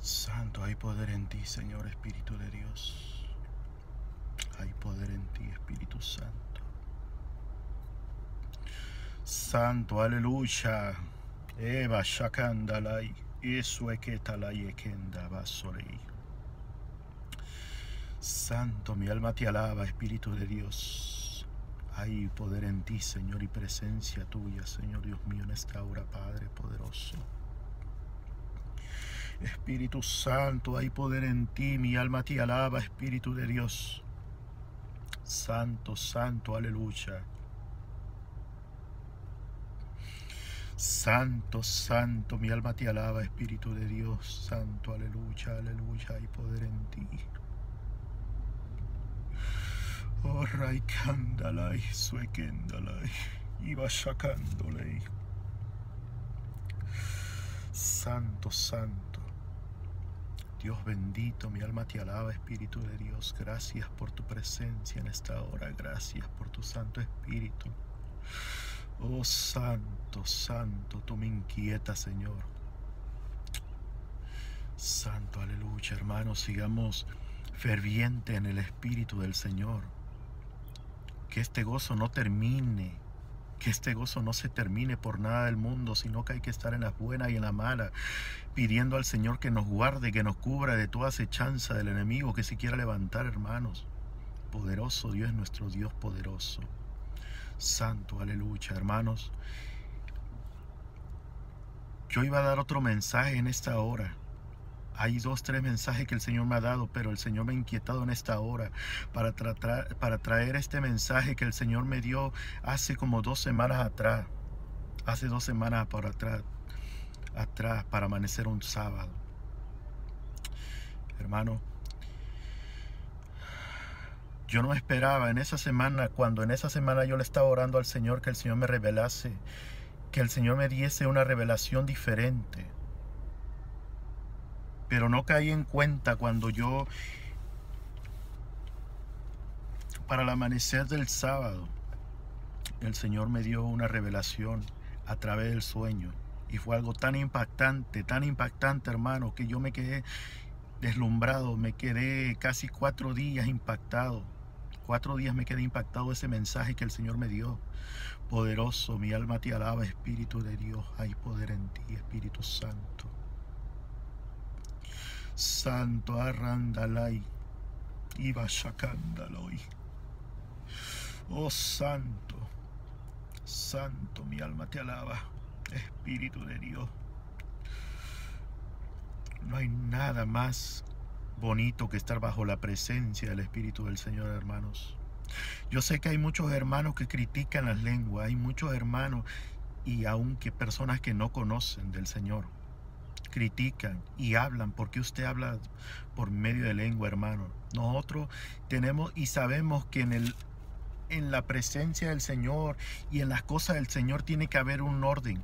Santo, hay poder en ti, Señor Espíritu de Dios. Hay poder en ti, Espíritu Santo. Santo, aleluya. Eva shakandalai. Isueketalai ekenda basorei. Santo, mi alma te alaba, Espíritu de Dios. Hay poder en ti, Señor, y presencia tuya, Señor Dios mío, en esta hora, Padre poderoso. Espíritu Santo, hay poder en ti, mi alma te alaba, Espíritu de Dios. Santo, santo, aleluya. Santo, santo, mi alma te alaba, Espíritu de Dios. Santo, aleluya, aleluya, hay poder en ti. Oh, raikandalai, suekendalai, iba shakandolei. Santo, santo. Dios bendito, mi alma te alaba, Espíritu de Dios. Gracias por tu presencia en esta hora. Gracias por tu Santo Espíritu. Oh, santo, santo, tú me inquietas, Señor. Santo, aleluya, hermanos, sigamos ferviente en el Espíritu del Señor. Que este gozo no termine. Que este gozo no se termine por nada del mundo, sino que hay que estar en las buenas y en las malas, pidiendo al Señor que nos guarde, que nos cubra de toda acechanza del enemigo que se quiera levantar, hermanos. Poderoso Dios, nuestro Dios poderoso. Santo, aleluya, hermanos. Yo iba a dar otro mensaje en esta hora. Hay 2, 3 mensajes que el Señor me ha dado, pero el Señor me ha inquietado en esta hora para traer este mensaje que el Señor me dio hace como 2 semanas atrás. Hace 2 semanas por atrás, para amanecer un sábado. Hermano, yo no esperaba en esa semana, cuando en esa semana yo le estaba orando al Señor, que el Señor me revelase, que el Señor me diese una revelación diferente. Pero no caí en cuenta cuando yo, para el amanecer del sábado, el Señor me dio una revelación a través del sueño. Y fue algo tan impactante, hermano, que yo me quedé deslumbrado, me quedé casi 4 días impactado. 4 días me quedé impactado de ese mensaje que el Señor me dio. Poderoso, mi alma te alaba, Espíritu de Dios. Hay poder en ti, Espíritu Santo. Santo, arrandalai, iba shakandaloi. Oh, santo, santo, mi alma te alaba, Espíritu de Dios. No hay nada más bonito que estar bajo la presencia del Espíritu del Señor, hermanos. Yo sé que hay muchos hermanos que critican las lenguas, hay muchos hermanos y aunque personas que no conocen del Señor critican y hablan porque usted habla por medio de lengua, hermano. Nosotros tenemos y sabemos que en la presencia del Señor y en las cosas del Señor tiene que haber un orden.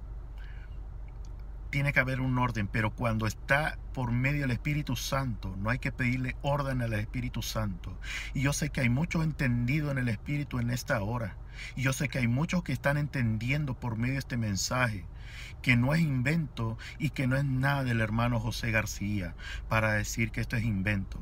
Tiene que haber un orden, pero cuando está por medio del Espíritu Santo, no hay que pedirle orden al Espíritu Santo. Y yo sé que hay muchos entendidos en el Espíritu en esta hora. Y yo sé que hay muchos que están entendiendo por medio de este mensaje, que no es invento y que no es nada del hermano José García para decir que esto es invento.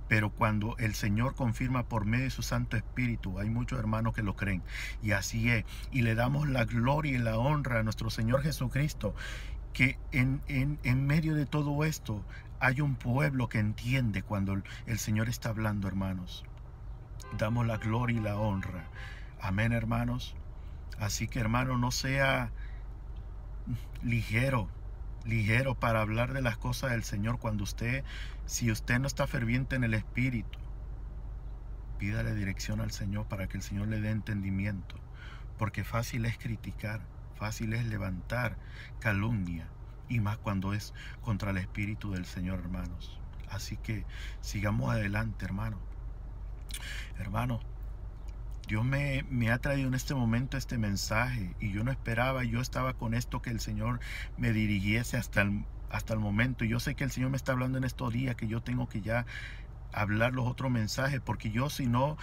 Pero cuando el Señor confirma por medio de su Santo Espíritu, hay muchos hermanos que lo creen. Y así es. Y le damos la gloria y la honra a nuestro Señor Jesucristo, que en medio de todo esto hay un pueblo que entiende cuando el Señor está hablando, hermanos. Damos la gloria y la honra. Amén, hermanos. Así que, hermano, no sea ligero para hablar de las cosas del Señor. Si usted no está ferviente en el Espíritu, pídale dirección al Señor para que el Señor le dé entendimiento. Porque fácil es criticar, fácil es levantar calumnia, y más cuando es contra el Espíritu del Señor, hermanos. Así que sigamos adelante, hermano. Hermano, Dios me ha traído en este momento este mensaje y yo no esperaba, yo estaba con esto que el Señor me dirigiese hasta el momento. Y yo sé que el Señor me está hablando en estos días que yo tengo que ya hablar los otros mensajes, porque yo si no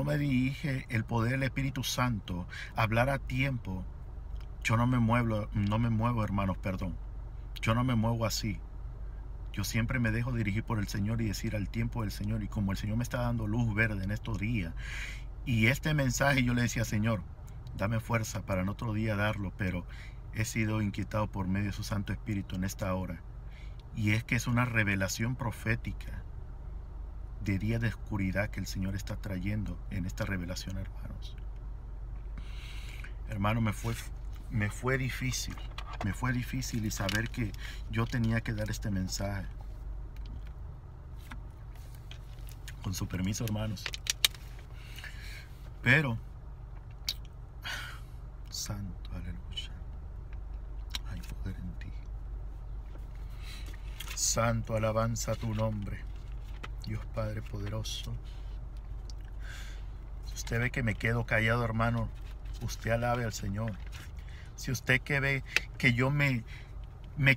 me dirige el poder del Espíritu Santo, hablar a tiempo, yo no me muevo, hermanos, perdón. Yo no me muevo así. Yo siempre me dejo dirigir por el Señor y decir al tiempo del Señor. Y como el Señor me está dando luz verde en estos días. Y este mensaje yo le decía, Señor, dame fuerza para en otro día darlo. Pero he sido inquietado por medio de su Santo Espíritu en esta hora. Y es que es una revelación profética de día de oscuridad que el Señor está trayendo en esta revelación, hermanos. Hermano, me fue difícil. Me fue difícil y saber que yo tenía que dar este mensaje. Con su permiso, hermanos. Pero, santo, aleluya. Hay poder en ti. Santo, alabanza a tu nombre, Dios Padre poderoso. Si usted ve que me quedo callado, hermano, usted alabe al Señor. Si usted que ve que yo me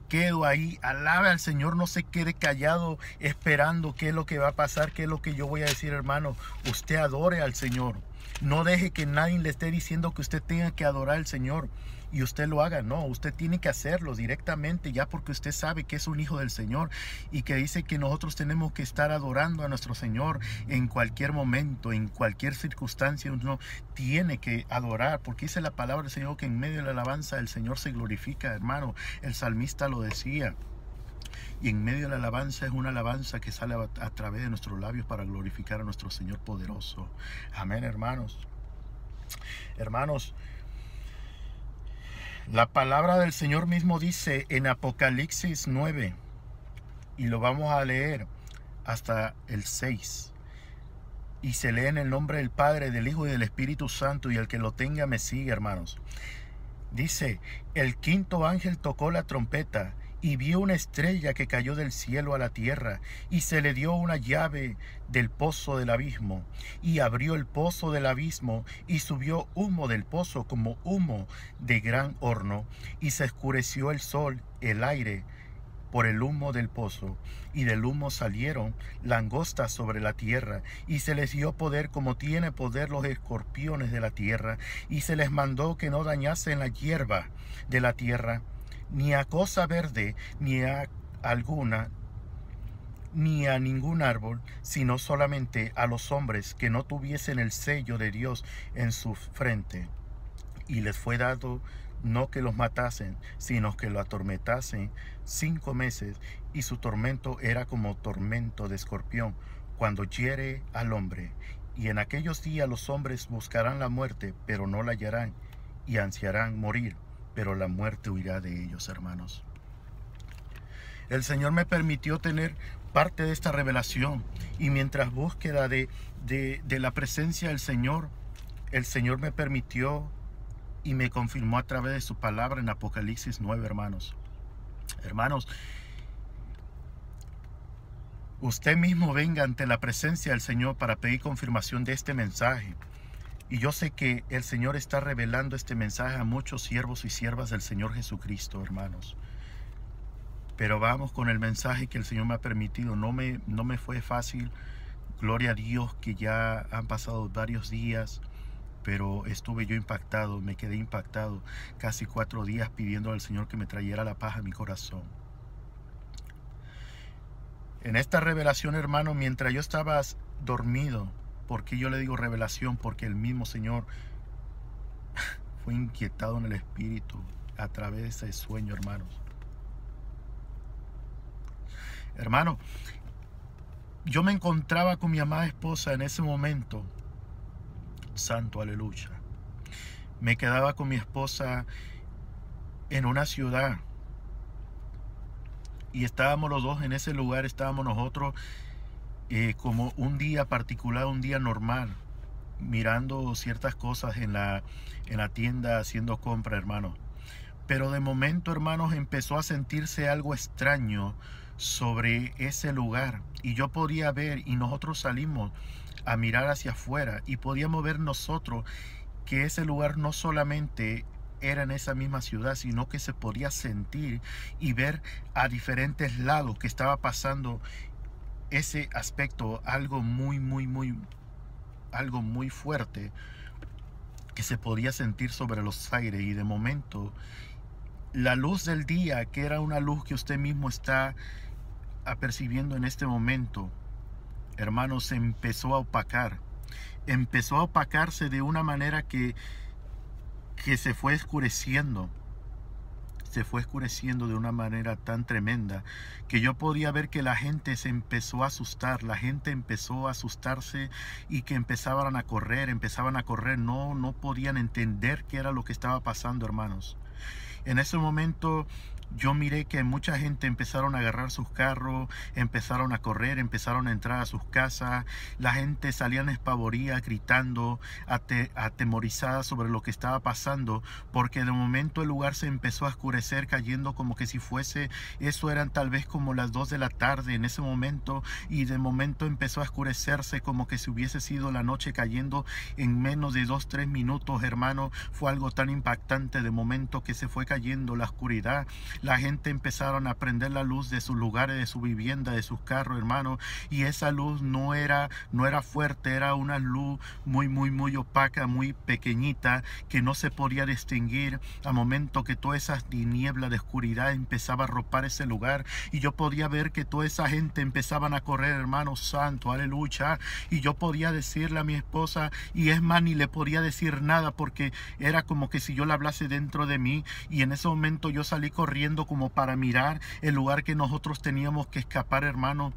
quedo ahí, alabe al Señor, no se quede callado esperando qué es lo que va a pasar, qué es lo que yo voy a decir, hermano. Usted adore al Señor. No deje que nadie le esté diciendo que usted tenga que adorar al Señor y usted lo haga. No, usted tiene que hacerlo directamente, ya porque usted sabe que es un hijo del Señor y que dice que nosotros tenemos que estar adorando a nuestro Señor en cualquier momento, en cualquier circunstancia. Uno tiene que adorar, porque dice la palabra del Señor que en medio de la alabanza el Señor se glorifica, hermano. El salmista lo decía. Y en medio de la alabanza es una alabanza que sale a través de nuestros labios para glorificar a nuestro Señor poderoso. Amén, hermanos. Hermanos, la palabra del Señor mismo dice en Apocalipsis 9, y lo vamos a leer hasta el 6. Y se lee en el nombre del Padre, del Hijo y del Espíritu Santo, y el que lo tenga me sigue, hermanos. Dice, el quinto ángel tocó la trompeta, y vio una estrella que cayó del cielo a la tierra, y se le dio una llave del pozo del abismo, y abrió el pozo del abismo, y subió humo del pozo como humo de gran horno, y se oscureció el sol, el aire, por el humo del pozo, y del humo salieron langostas sobre la tierra, y se les dio poder como tiene poder los escorpiones de la tierra, y se les mandó que no dañasen la hierba de la tierra, ni a cosa verde, ni a alguna, ni a ningún árbol, sino solamente a los hombres que no tuviesen el sello de Dios en su frente. Y les fue dado no que los matasen, sino que lo atormentasen 5 meses, y su tormento era como tormento de escorpión, cuando hiere al hombre. Y en aquellos días los hombres buscarán la muerte, pero no la hallarán, y ansiarán morir, pero la muerte huirá de ellos, hermanos. El Señor me permitió tener parte de esta revelación, y mientras búsqueda de la presencia del Señor, el Señor me permitió y me confirmó a través de su palabra en Apocalipsis 9, hermanos. Hermanos, usted mismo venga ante la presencia del Señor para pedir confirmación de este mensaje. Y yo sé que el Señor está revelando este mensaje a muchos siervos y siervas del Señor Jesucristo, hermanos. Pero vamos con el mensaje que el Señor me ha permitido. No me fue fácil. Gloria a Dios que ya han pasado varios días. Pero estuve yo impactado, me quedé impactado. Casi 4 días pidiendo al Señor que me trayera la paz a mi corazón. En esta revelación, hermano, mientras yo estaba dormido, ¿por qué yo le digo revelación? Porque el mismo Señor fue inquietado en el espíritu a través de ese sueño, hermanos. Hermano, yo me encontraba con mi amada esposa en ese momento. Santo, aleluya. Me quedaba con mi esposa en una ciudad. Y estábamos los dos en ese lugar, estábamos nosotros como un día particular, un día normal, mirando ciertas cosas en la tienda, haciendo compra, hermano. Pero de momento, hermanos, empezó a sentirse algo extraño sobre ese lugar. Y yo podía ver, y nosotros salimos a mirar hacia afuera, y podíamos ver nosotros que ese lugar no solamente era en esa misma ciudad, sino que se podía sentir y ver a diferentes lados que estaba pasando ese aspecto, algo algo muy fuerte que se podía sentir sobre los aires. Y de momento la luz del día, que era una luz que usted mismo está apercibiendo en este momento, hermanos, se empezó a opacar. Empezó a opacarse de una manera que se fue oscureciendo. Se fue oscureciendo de una manera tan tremenda que yo podía ver que la gente se empezó a asustar, la gente empezó a asustarse y que empezaban a correr, no podían entender qué era lo que estaba pasando, hermanos. En ese momento yo miré que mucha gente empezaron a agarrar sus carros, empezaron a correr, empezaron a entrar a sus casas. La gente salía espavorida, gritando, atemorizada sobre lo que estaba pasando, porque de momento el lugar se empezó a oscurecer, cayendo como que si fuese, eso eran tal vez como las 2 de la tarde en ese momento, y de momento empezó a oscurecerse como que si hubiese sido la noche cayendo en menos de 2-3 minutos, hermano. Fue algo tan impactante de momento que se fue cayendo la oscuridad. La gente empezaron a prender la luz de sus lugares, de su vivienda, de sus carros, hermano, y esa luz no era fuerte, era una luz muy opaca, muy pequeñita, que no se podía distinguir. Al momento que toda esa tiniebla de oscuridad empezaba a arropar ese lugar, y yo podía ver que toda esa gente empezaban a correr, hermano santo, aleluya, y yo podía decirle a mi esposa, y es más, ni le podía decir nada, porque era como que si yo le hablase dentro de mí, y en ese momento yo salí corriendo como para mirar el lugar que nosotros teníamos que escapar, hermano.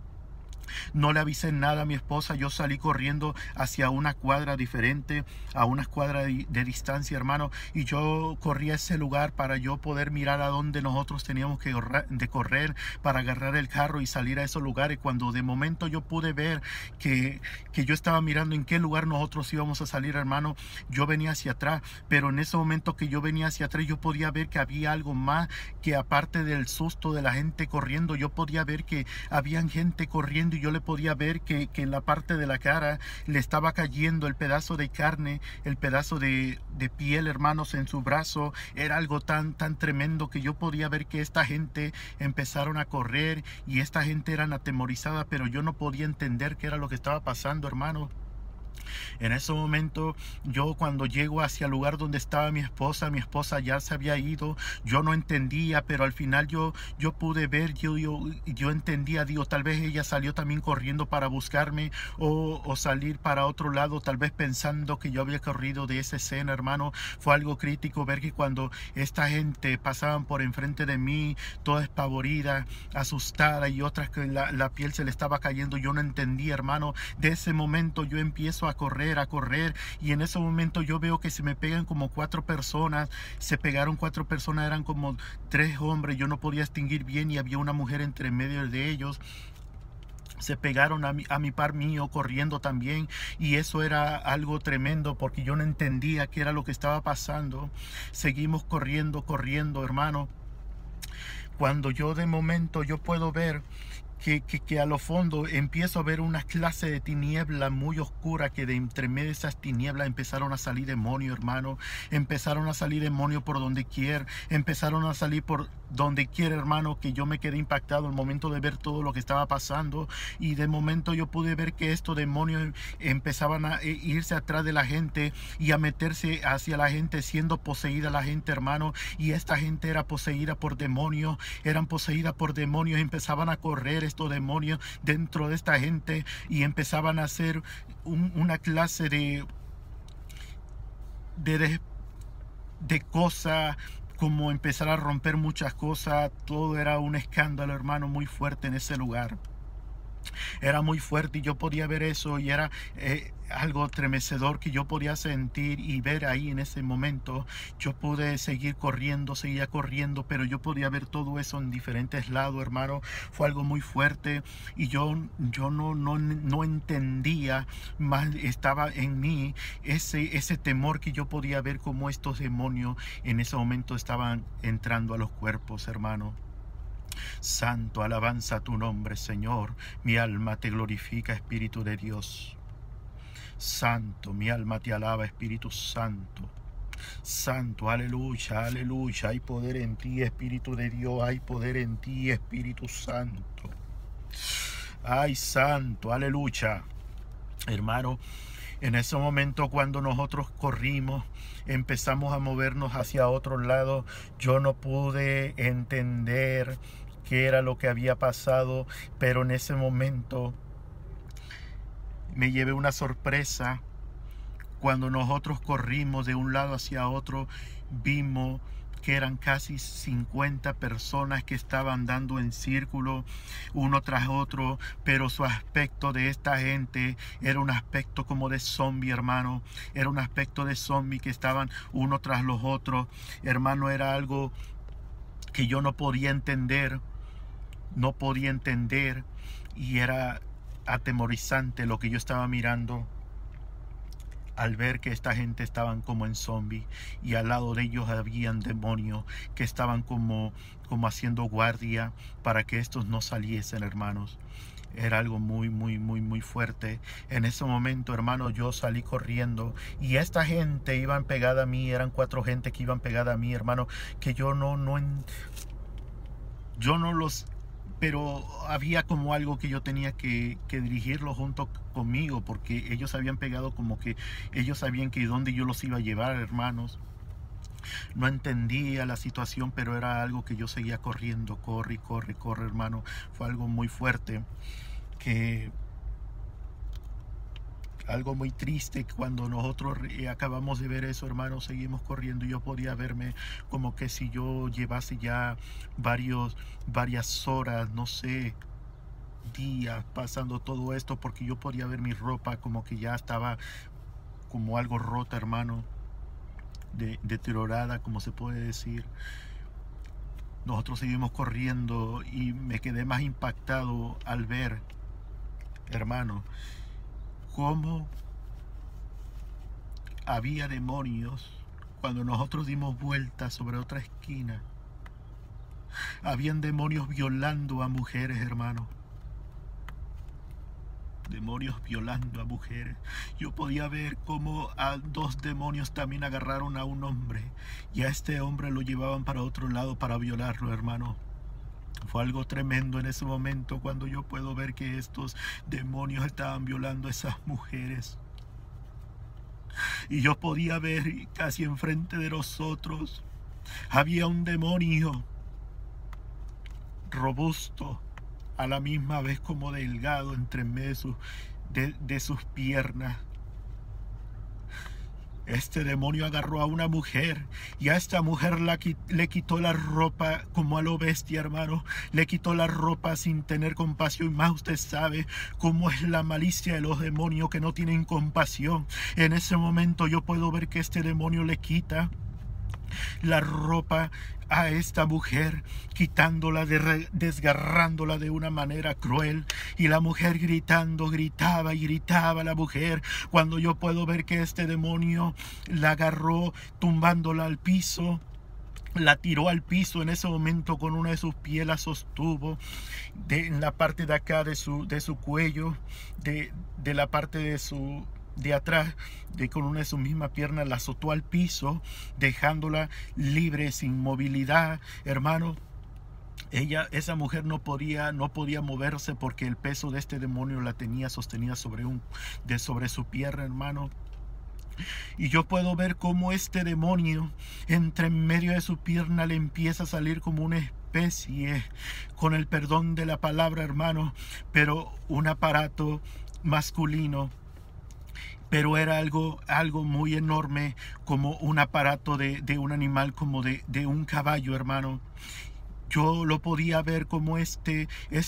No le avisé nada a mi esposa, yo salí corriendo hacia una cuadra diferente, a unas cuadras de distancia, hermano, y yo corrí a ese lugar para yo poder mirar a dónde nosotros teníamos que correr para agarrar el carro y salir a esos lugares. Cuando de momento yo pude ver que yo estaba mirando en qué lugar nosotros íbamos a salir, hermano, yo venía hacia atrás, pero en ese momento que yo venía hacia atrás, yo podía ver que había algo más, que aparte del susto de la gente corriendo, yo podía ver que habían gente corriendo, y yo le podía ver que en la parte de la cara le estaba cayendo el pedazo de carne, el pedazo de piel, hermanos, en su brazo. Era algo tan tremendo que yo podía ver que esta gente empezaron a correr, y esta gente eran atemorizada, pero yo no podía entender qué era lo que estaba pasando, hermano. En ese momento, yo cuando llego hacia el lugar donde estaba mi esposa ya se había ido. Yo no entendía, pero al final yo pude ver, yo entendía, digo, tal vez ella salió también corriendo para buscarme, o salir para otro lado, tal vez pensando que yo había corrido de esa escena, hermano. Fue algo crítico ver que cuando esta gente pasaban por enfrente de mí, toda espavorida, asustada, y otras que la piel se le estaba cayendo, yo no entendía, hermano. De ese momento yo empiezo a correr, y en ese momento yo veo que se me pegan como 4 personas, se pegaron 4 personas, eran como 3 hombres, yo no podía distinguir bien, y había una mujer entre medio de ellos. Se pegaron a mi par mío corriendo también, y eso era algo tremendo porque yo no entendía qué era lo que estaba pasando. Seguimos corriendo, hermano, cuando yo de momento yo puedo ver que a lo fondo empiezo a ver una clase de tiniebla muy oscura, que de entre medio de esas tinieblas empezaron a salir demonios, hermano. Empezaron a salir demonios por donde quiera, hermano, que yo me quedé impactado al momento de ver todo lo que estaba pasando. Y de momento yo pude ver que estos demonios empezaban a irse atrás de la gente y a meterse hacia la gente, siendo poseída la gente, hermano. Y esta gente era poseída por demonios, empezaban a correr estos demonios dentro de esta gente, y empezaban a hacer una clase de cosas, como empezar a romper muchas cosas. Todo era un escándalo, hermano, muy fuerte en ese lugar. Era muy fuerte, y yo podía ver eso, y era algo estremecedor que yo podía sentir y ver ahí en ese momento. Yo pude seguía corriendo, pero yo podía ver todo eso en diferentes lados, hermano. Fue algo muy fuerte, y yo no entendía más. Estaba en mí ese temor, que yo podía ver cómo estos demonios en ese momento estaban entrando a los cuerpos, hermano. Santo, alabanza a tu nombre, Señor. Mi alma te glorifica, Espíritu de Dios. Santo, mi alma te alaba, Espíritu Santo. Santo, aleluya, aleluya. Hay poder en ti, Espíritu de Dios. Hay poder en ti, Espíritu Santo. Ay, santo, aleluya. Hermano, en ese momento cuando nosotros corrimos, empezamos a movernos hacia otro lado, yo no pude entender qué era lo que había pasado, pero en ese momento me llevé una sorpresa. Cuando nosotros corrimos de un lado hacia otro, vimos que eran casi 50 personas que estaban dando en círculo uno tras otro, pero su aspecto de esta gente era un aspecto como de zombie, hermano. Era un aspecto de zombie que estaban uno tras los otros. Hermano, era algo que yo no podía entender, y era atemorizante lo que yo estaba mirando al ver que esta gente estaban como en zombie, y al lado de ellos habían demonios que estaban como haciendo guardia para que estos no saliesen, hermanos. Era algo muy fuerte. En ese momento, hermano, yo salí corriendo y esta gente iban pegada a mí. Eran 4 gente que iban pegada a mí, hermano, que yo no los... Pero había como algo que yo tenía que dirigirlo junto conmigo, porque ellos habían pegado, como que ellos sabían que dónde yo los iba a llevar, hermanos. No entendía la situación, pero era algo que yo seguía corriendo. Corre, hermano. Fue algo muy fuerte, algo muy triste. Cuando nosotros acabamos de ver eso, hermano, seguimos corriendo. Yo podía verme como que si yo llevase ya varias horas, no sé, días pasando todo esto, porque yo podía ver mi ropa como que ya estaba como algo rota, hermano, deteriorada, como se puede decir. Nosotros seguimos corriendo y me quedé más impactado al ver, hermano, cómo había demonios. Cuando nosotros dimos vuelta sobre otra esquina, habían demonios violando a mujeres, hermano. Demonios violando a mujeres. Yo podía ver cómo a 2 demonios también agarraron a un hombre, y a este hombre lo llevaban para otro lado para violarlo, hermano. Fue algo tremendo en ese momento, cuando yo puedo ver que estos demonios estaban violando a esas mujeres. Y yo podía ver casi enfrente de nosotros había un demonio robusto, a la misma vez como delgado, entre medio de sus piernas. Este demonio agarró a una mujer, y a esta mujer le quitó la ropa como a lo bestia, hermano. Le quitó la ropa sin tener compasión. Y más usted sabe cómo es la malicia de los demonios, que no tienen compasión. En ese momento yo puedo ver que este demonio le quita la ropa a esta mujer, quitándola, desgarrándola de una manera cruel, y la mujer gritaba la mujer, cuando yo puedo ver que este demonio la agarró, tumbándola al piso. La tiró al piso. En ese momento, con una de sus pies la sostuvo en la parte de acá de su cuello, de la parte de atrás, con una de sus mismas piernas la azotó al piso, dejándola libre, sin movilidad, hermano. Esa mujer no podía moverse, porque el peso de este demonio la tenía sostenida sobre su pierna, hermano. Y yo puedo ver cómo este demonio, entre medio de su pierna, le empieza a salir como una especie, con el perdón de la palabra, hermano, pero un aparato masculino. Pero era algo muy enorme, como un aparato de un animal, como de un caballo, hermano. Yo lo podía ver como este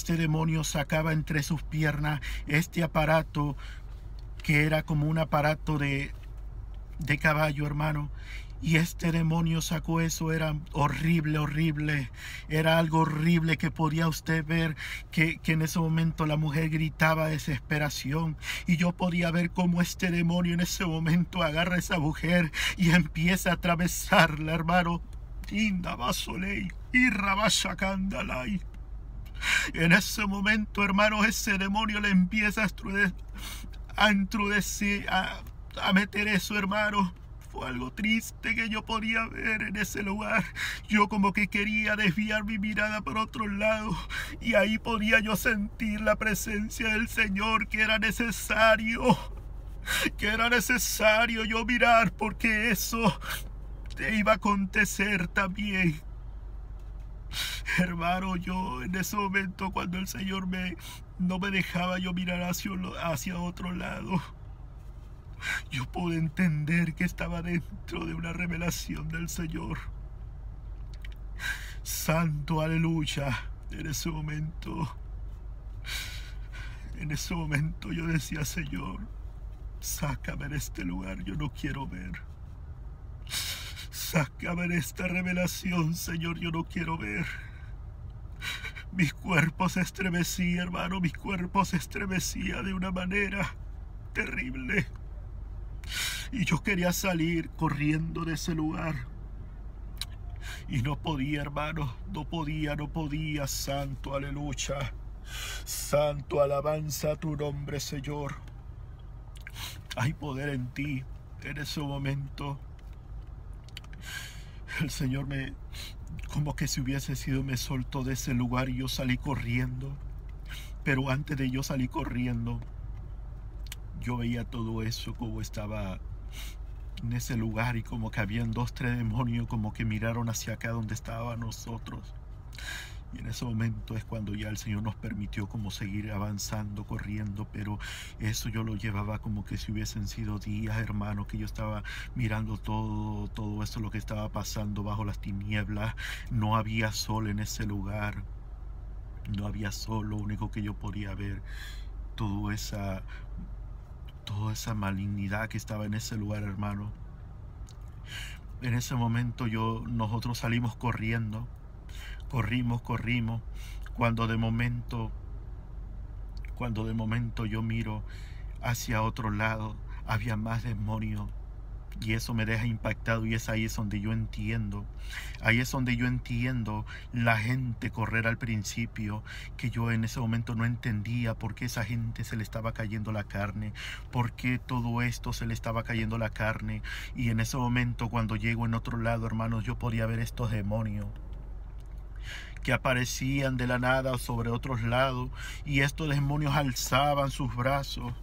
demonio sacaba entre sus piernas este aparato, que era como un aparato de caballo, hermano. Y este demonio sacó eso. Era horrible. Era algo horrible, que podía usted ver que en ese momento la mujer gritaba de desesperación. Y yo podía ver cómo este demonio en ese momento agarra a esa mujer y empieza a atravesarla, hermano. En ese momento, hermano, ese demonio le empieza a meter eso, hermano. Fue algo triste que yo podía ver en ese lugar. Yo como que quería desviar mi mirada por otro lado, y ahí podía yo sentir la presencia del Señor, que era necesario yo mirar, porque eso te iba a acontecer también. Hermano, yo en ese momento cuando el Señor no me dejaba yo mirar hacia otro lado, yo pude entender que estaba dentro de una revelación del Señor. Santo, aleluya. En ese momento yo decía, Señor, sácame de este lugar, yo no quiero ver. Sácame de esta revelación, Señor, yo no quiero ver. Mi cuerpo se estremecía, hermano, mi cuerpo se estremecía de una manera terrible. Y yo quería salir corriendo de ese lugar. Y no podía, hermano, no podía, santo, aleluya. Santo, alabanza a tu nombre, Señor. Hay poder en ti. En ese momento, el Señor como que si hubiese sido, me soltó de ese lugar y yo salí corriendo. Pero antes de yo salir corriendo, yo veía todo eso como estaba en ese lugar y como que habían 2, 3 demonios como que miraron hacia acá donde estábamos nosotros. Y en ese momento es cuando ya el Señor nos permitió como seguir avanzando, corriendo, pero eso yo lo llevaba como que si hubiesen sido días, hermano, que yo estaba mirando todo esto, lo que estaba pasando bajo las tinieblas. No había sol en ese lugar, no había sol, lo único que yo podía ver, toda esa malignidad que estaba en ese lugar, hermano. En ese momento nosotros salimos corriendo, corrimos, cuando de momento yo miro hacia otro lado, había más demonios. Y eso me deja impactado y ahí es donde yo entiendo. Ahí es donde yo entiendo la gente correr al principio, que yo en ese momento no entendía por qué esa gente se le estaba cayendo la carne, por qué todo esto se le estaba cayendo la carne. Y en ese momento cuando llego en otro lado, hermanos, yo podía ver estos demonios que aparecían de la nada sobre otros lados, y estos demonios alzaban sus brazos.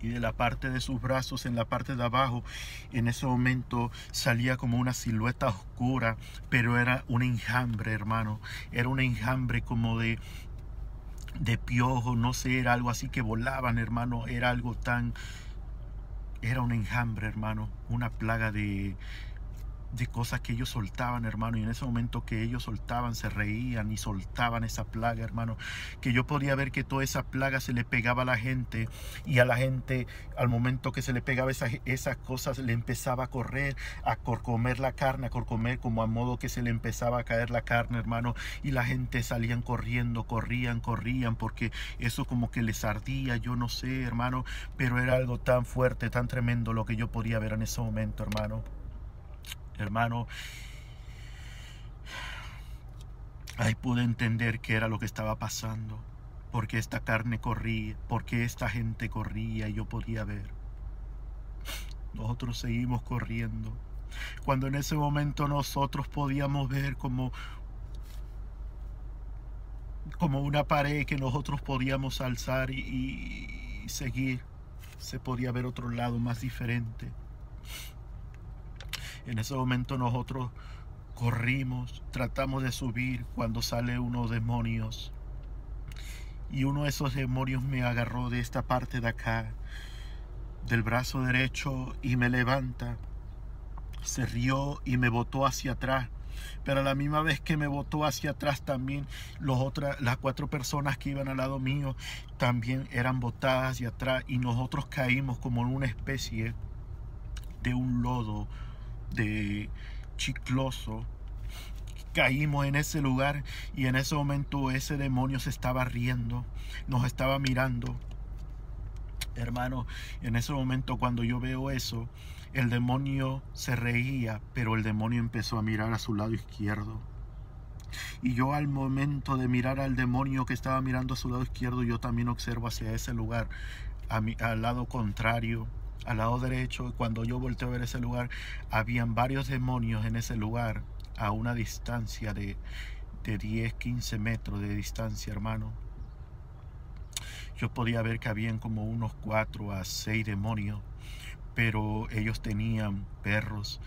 Y de la parte de sus brazos, en la parte de abajo, en ese momento salía como una silueta oscura, pero era un enjambre, hermano. Era un enjambre como de piojo, no sé, era algo así que volaban, hermano. Era un enjambre, hermano. Una plaga de cosas que ellos soltaban, hermano, y en ese momento que ellos soltaban, se reían y soltaban esa plaga, hermano, que yo podía ver que toda esa plaga se le pegaba a la gente, y a la gente, al momento que se le pegaba esas cosas, le empezaba a correr, a corcomer la carne, a corcomer como a modo que se le empezaba a caer la carne, hermano, y la gente salían corriendo, corrían, porque eso como que les ardía, yo no sé, hermano, pero era algo tan fuerte, tan tremendo lo que yo podía ver en ese momento, hermano. Ahí pude entender qué era lo que estaba pasando, porque esta carne corría, porque esta gente corría y yo podía ver. Nosotros seguimos corriendo, cuando en ese momento nosotros podíamos ver como una pared que nosotros podíamos alzar y seguir. Se podía ver otro lado más diferente. En ese momento nosotros corrimos, tratamos de subir cuando sale unos demonios. Y uno de esos demonios me agarró de esta parte de acá, del brazo derecho, y me levanta. Se rió y me botó hacia atrás. Pero a la misma vez que me botó hacia atrás también, las 4 personas que iban al lado mío también eran botadas hacia atrás. Y nosotros caímos como en una especie de un lodo de chicloso. Caímos en ese lugar y en ese momento ese demonio se estaba riendo, nos estaba mirando. Hermano, en ese momento cuando yo veo eso, el demonio se reía, pero el demonio empezó a mirar a su lado izquierdo. Y yo al momento de mirar al demonio que estaba mirando a su lado izquierdo, yo también observo hacia ese lugar, al lado contrario, al lado derecho. Cuando yo volteo a ver ese lugar, habían varios demonios en ese lugar, a una distancia de 10, 15 metros de distancia, hermano. Yo podía ver que habían como unos 4 a 6 demonios, pero ellos tenían perros,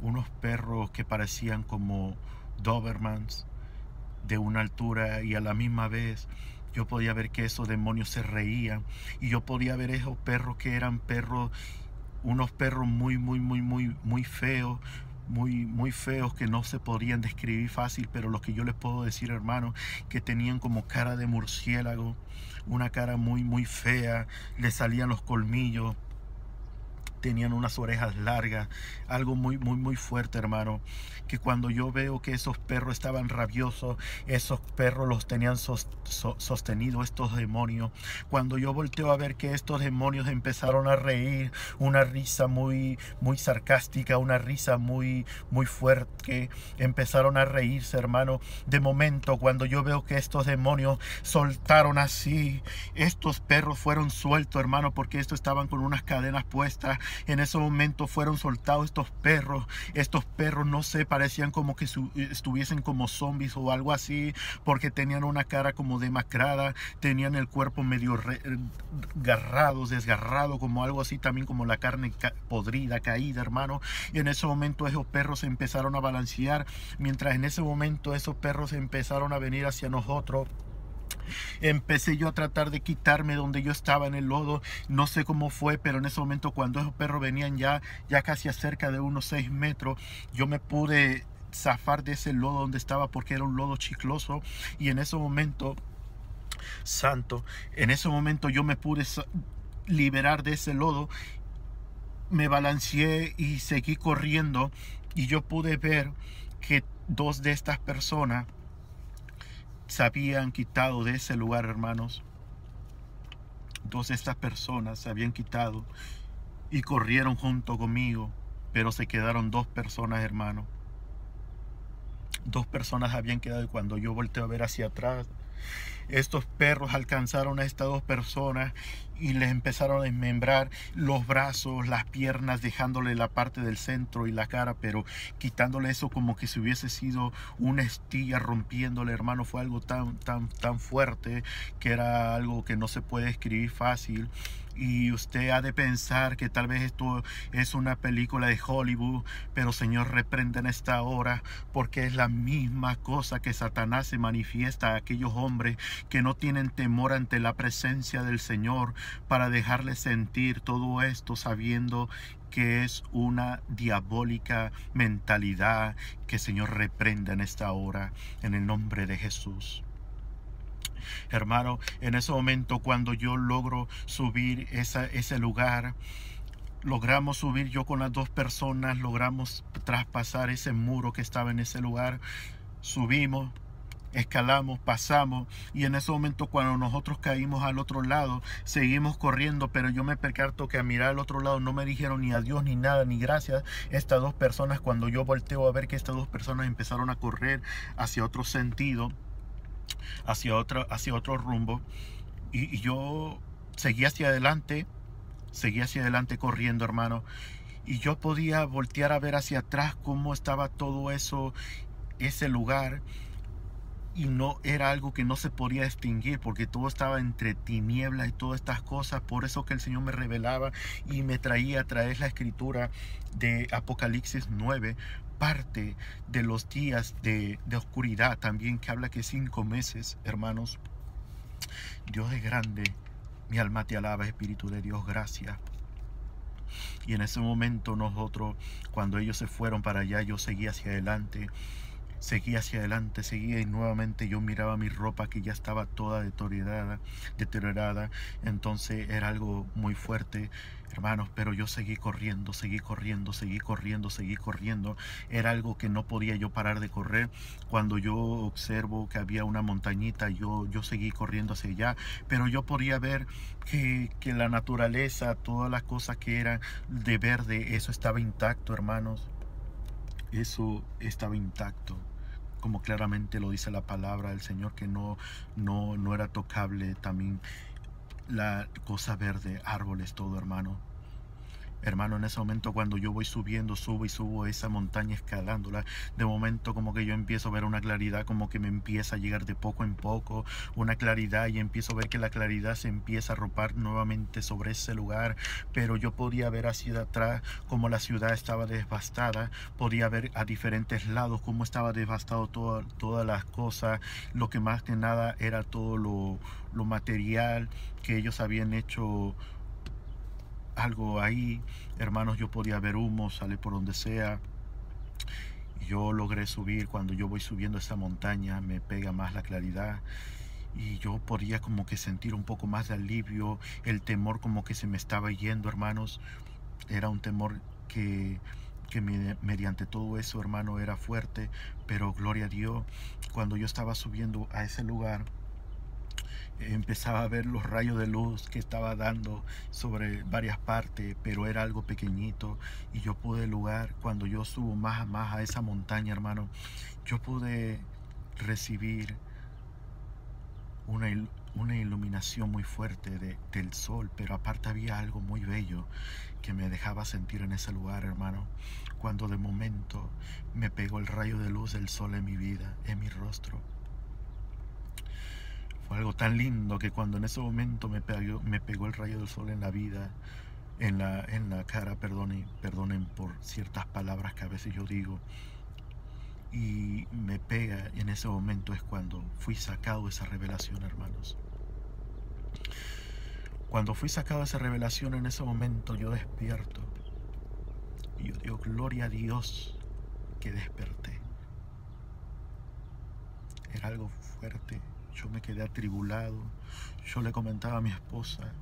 unos perros que parecían como Dobermans de una altura, y a la misma vez yo podía ver que esos demonios se reían, y yo podía ver esos perros que eran perros, unos perros muy feos, muy feos, que no se podrían describir fácil, pero lo que yo les puedo decir, hermano, que tenían como cara de murciélago, una cara muy fea, les salían los colmillos, tenían unas orejas largas, algo muy fuerte, hermano, que cuando yo veo que esos perros estaban rabiosos, esos perros los tenían sostenidos estos demonios. Cuando yo volteo a ver que estos demonios empezaron a reír, una risa muy sarcástica, una risa muy fuerte, empezaron a reírse, hermano. De momento, cuando yo veo que estos demonios soltaron así, estos perros fueron sueltos, hermano, porque estos estaban con unas cadenas puestas. En ese momento fueron soltados estos perros. Estos perros, no sé, parecían como que estuviesen como zombies o algo así, porque tenían una cara como demacrada, tenían el cuerpo medio desgarrado, como algo así, también como la carne podrida, caída, hermano. Y en ese momento esos perros se empezaron a balancear, mientras en ese momento esos perros empezaron a venir hacia nosotros. Empecé yo a tratar de quitarme donde yo estaba en el lodo. No sé cómo fue, pero en ese momento, cuando esos perros venían ya casi a cerca de unos 6 metros, yo me pude zafar de ese lodo donde estaba, porque era un lodo chicloso. Y en ese momento, santo, en ese momento yo me pude liberar de ese lodo. Me balanceé y seguí corriendo, y yo pude ver que 2 de estas personas se habían quitado de ese lugar, hermanos. 2 de estas personas se habían quitado y corrieron junto conmigo, pero se quedaron 2 personas, hermano. 2 personas habían quedado, y cuando yo volteo a ver hacia atrás, estos perros alcanzaron a estas 2 personas y les empezaron a desmembrar los brazos, las piernas, dejándole la parte del centro y la cara, pero quitándole eso como que si hubiese sido una estilla, rompiéndole, hermano. Fue algo tan fuerte, que era algo que no se puede escribir fácil. Y usted ha de pensar que tal vez esto es una película de Hollywood, pero Señor, reprende en esta hora, porque es la misma cosa que Satanás se manifiesta a aquellos hombres que no tienen temor ante la presencia del Señor, para dejarles sentir todo esto, sabiendo que es una diabólica mentalidad. Que Señor reprenda en esta hora, en el nombre de Jesús. Hermano, en ese momento, cuando yo logro subir ese lugar, logramos subir, yo con las 2 personas, logramos traspasar ese muro que estaba en ese lugar. Subimos, escalamos, pasamos, y en ese momento, cuando nosotros caímos al otro lado, seguimos corriendo, pero yo me percato que a mirar al otro lado no me dijeron ni adiós ni nada, ni gracias. Estas 2 personas, cuando yo volteo a ver que estas 2 personas empezaron a correr hacia otro sentido, hacia otro rumbo, y yo seguí hacia adelante corriendo, hermano. Y yo podía voltear a ver hacia atrás cómo estaba todo eso, ese lugar, y no era algo que no se podía distinguir, porque todo estaba entre tinieblas y todas estas cosas. Por eso que el Señor me revelaba y me traía a traer la escritura de Apocalipsis 9, parte de los días de oscuridad también, que habla que 5 meses, hermanos. Dios es grande, mi alma te alaba, Espíritu de Dios, gracias. Y en ese momento nosotros, cuando ellos se fueron para allá, yo seguí hacia adelante, seguía, y nuevamente yo miraba mi ropa, que ya estaba toda deteriorada. Entonces era algo muy fuerte, hermanos, pero yo seguí corriendo. Era algo que no podía yo parar de correr. Cuando yo observo que había una montañita, yo seguí corriendo hacia allá, pero yo podía ver que la naturaleza, todas las cosas que eran de verde, eso estaba intacto, hermanos. Eso estaba intacto, como claramente lo dice la palabra del Señor, que no era tocable. También la cosa verde, árboles, todo, hermano. Hermano, en ese momento cuando yo voy subiendo, subo y subo esa montaña escalándola, de momento como que yo empiezo a ver una claridad, como que me empieza a llegar de poco en poco, una claridad, y empiezo a ver que la claridad se empieza a arropar nuevamente sobre ese lugar, pero yo podía ver hacia atrás como la ciudad estaba devastada, podía ver a diferentes lados cómo estaba devastado todas las cosas, lo que más que nada era todo lo material que ellos habían hecho algo ahí. Hermanos, yo podía ver humo, sale por donde sea. Yo logré subir. Cuando yo voy subiendo esa montaña me pega más la claridad y yo podía como que sentir un poco más de alivio. El temor como que se me estaba yendo, hermanos. Era un temor que mediante todo eso, hermano, era fuerte, pero gloria a Dios, cuando yo estaba subiendo a ese lugar, empezaba a ver los rayos de luz que estaba dando sobre varias partes, pero era algo pequeñito, y yo pude lugar, cuando yo subo más a esa montaña, hermano, yo pude recibir una iluminación muy fuerte del sol, pero aparte había algo muy bello que me dejaba sentir en ese lugar, hermano, cuando de momento me pegó el rayo de luz del sol en mi vida, en mi rostro. Fue algo tan lindo que cuando en ese momento me pegó el rayo del sol en la vida, en la cara, perdonen por ciertas palabras que a veces yo digo, y me pega en ese momento, es cuando fui sacado de esa revelación, hermanos. Cuando fui sacado de esa revelación, en ese momento yo despierto y yo digo, gloria a Dios que desperté. Era algo fuerte. Yo me quedé atribulado. Yo le comentaba a mi esposa.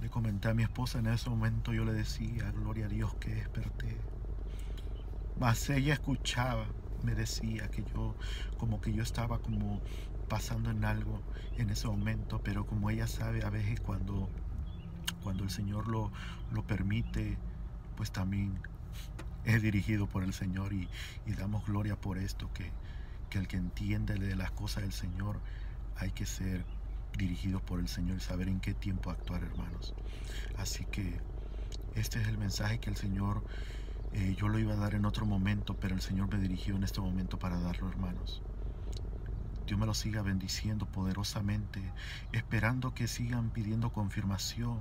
Le comenté a mi esposa en ese momento, yo le decía, gloria a Dios que desperté. Mas ella escuchaba, me decía que yo estaba como pasando en algo en ese momento, pero como ella sabe, a veces cuando el Señor lo permite, pues también es dirigido por el Señor, y damos gloria por esto, que el que entiende de las cosas del Señor, hay que ser dirigidos por el Señor y saber en qué tiempo actuar, hermanos. Así que este es el mensaje que el Señor, yo lo iba a dar en otro momento, pero el Señor me dirigió en este momento para darlo, hermanos. Dios me lo siga bendiciendo poderosamente, esperando que sigan pidiendo confirmación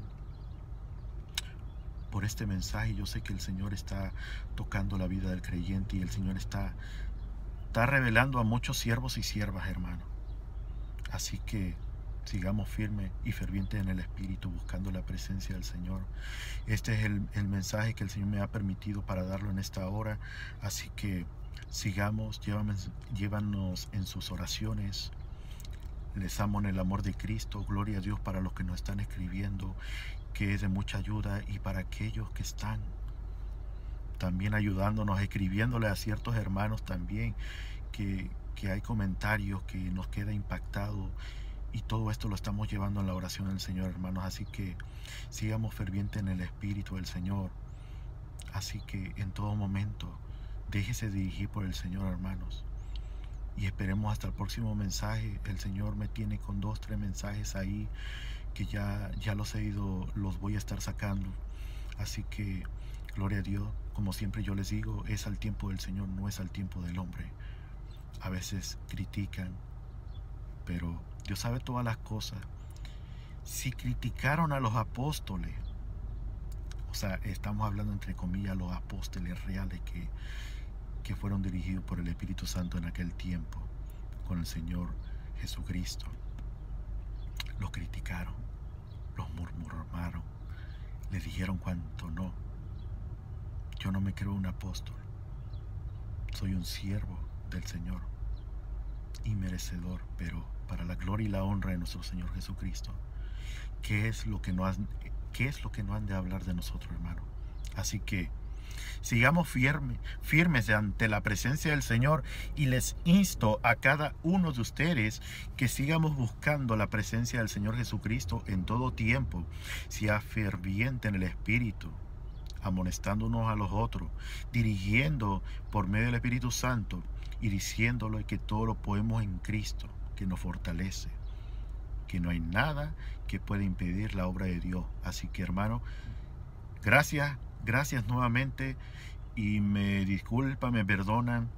por este mensaje. Yo sé que el Señor está tocando la vida del creyente, y el Señor está revelando a muchos siervos y siervas, hermano. Así que sigamos firmes y fervientes en el Espíritu, buscando la presencia del Señor. Este es el mensaje que el Señor me ha permitido para darlo en esta hora. Así que sigamos, llévanos en sus oraciones. Les amo en el amor de Cristo. Gloria a Dios para los que nos están escribiendo, que es de mucha ayuda, y para aquellos que están también ayudándonos, escribiéndole a ciertos hermanos también, que hay comentarios que nos queda impactado, y todo esto lo estamos llevando en la oración del Señor, hermanos. Así que sigamos fervientes en el Espíritu del Señor. Así que en todo momento déjese dirigir por el Señor, hermanos, y esperemos hasta el próximo mensaje. El Señor me tiene con 2, 3 mensajes ahí que ya los voy a estar sacando. Así que gloria a Dios. Como siempre yo les digo, es al tiempo del Señor, no es al tiempo del hombre. A veces critican, pero Dios sabe todas las cosas. Si criticaron a los apóstoles, o sea, estamos hablando entre comillas, los apóstoles reales que fueron dirigidos por el Espíritu Santo en aquel tiempo con el Señor Jesucristo, los criticaron, los murmuraron, les dijeron cuánto no. Yo no me creo un apóstol, soy un siervo del Señor y merecedor, pero para la gloria y la honra de nuestro Señor Jesucristo. ¿Qué es lo que no han de hablar de nosotros, hermano? Así que sigamos firmes ante la presencia del Señor, y les insto a cada uno de ustedes que sigamos buscando la presencia del Señor Jesucristo en todo tiempo. Sea ferviente en el Espíritu, amonestando unos a los otros, dirigiendo por medio del Espíritu Santo, y diciéndole que todo lo podemos en Cristo, que nos fortalece, que no hay nada que pueda impedir la obra de Dios. Así que, hermano, gracias nuevamente, y me disculpan, me perdonan,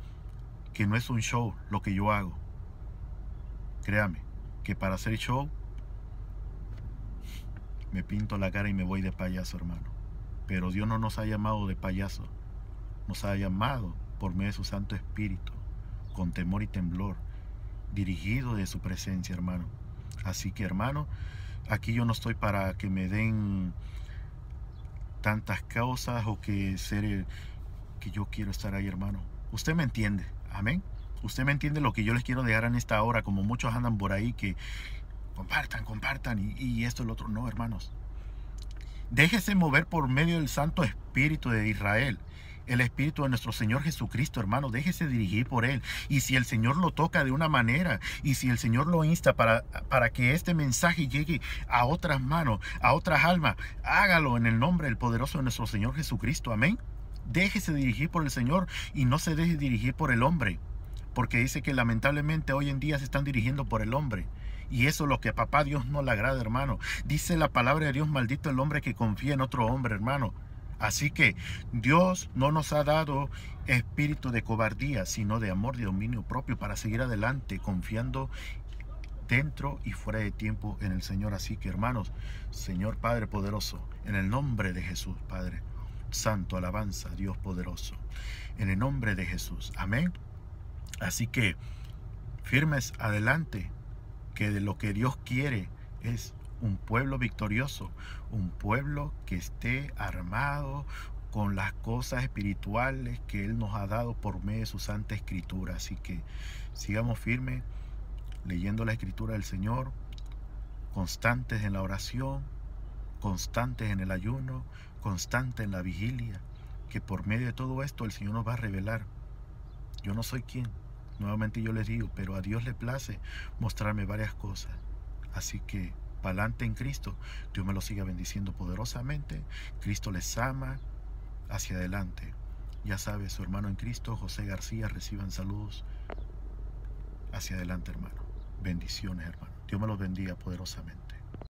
que no es un show lo que yo hago. Créame, que para hacer show me pinto la cara y me voy de payaso, hermano. Pero Dios no nos ha llamado de payaso, nos ha llamado por medio de su Santo Espíritu, con temor y temblor, dirigido de su presencia, hermano. Así que, hermano, aquí yo no estoy para que me den tantas causas o que yo quiero estar ahí, hermano. Usted me entiende, amén. Usted me entiende lo que yo les quiero dejar en esta hora, como muchos andan por ahí que compartan y esto y lo otro. No, hermanos. Déjese mover por medio del Santo Espíritu de Israel, el Espíritu de nuestro Señor Jesucristo, hermano. Déjese dirigir por Él. Y si el Señor lo toca de una manera, y si el Señor lo insta para que este mensaje llegue a otras manos, a otras almas, hágalo en el nombre del poderoso de nuestro Señor Jesucristo. Amén. Déjese dirigir por el Señor y no se deje dirigir por el hombre, porque dice que lamentablemente hoy en día se están dirigiendo por el hombre. Y eso es lo que a papá Dios no le agrada, hermano. Dice la palabra de Dios: maldito el hombre que confía en otro hombre, hermano. Así que Dios no nos ha dado espíritu de cobardía, sino de amor, de dominio propio, para seguir adelante, confiando dentro y fuera de tiempo en el Señor. Así que, hermanos, Señor Padre poderoso, en el nombre de Jesús, Padre Santo, alabanza, Dios poderoso, en el nombre de Jesús. Amén. Así que, firmes adelante, que de lo que Dios quiere es un pueblo victorioso, un pueblo que esté armado con las cosas espirituales que Él nos ha dado por medio de su Santa Escritura. Así que sigamos firmes, leyendo la Escritura del Señor, constantes en la oración, constantes en el ayuno, constantes en la vigilia, que por medio de todo esto el Señor nos va a revelar. Yo no soy quien, nuevamente yo les digo, pero a Dios le place mostrarme varias cosas. Así que, para adelante en Cristo. Dios me lo siga bendiciendo poderosamente. Cristo les ama. Hacia adelante. Ya sabes, su hermano en Cristo, José García, reciban saludos. Hacia adelante, hermano. Bendiciones, hermano. Dios me los bendiga poderosamente.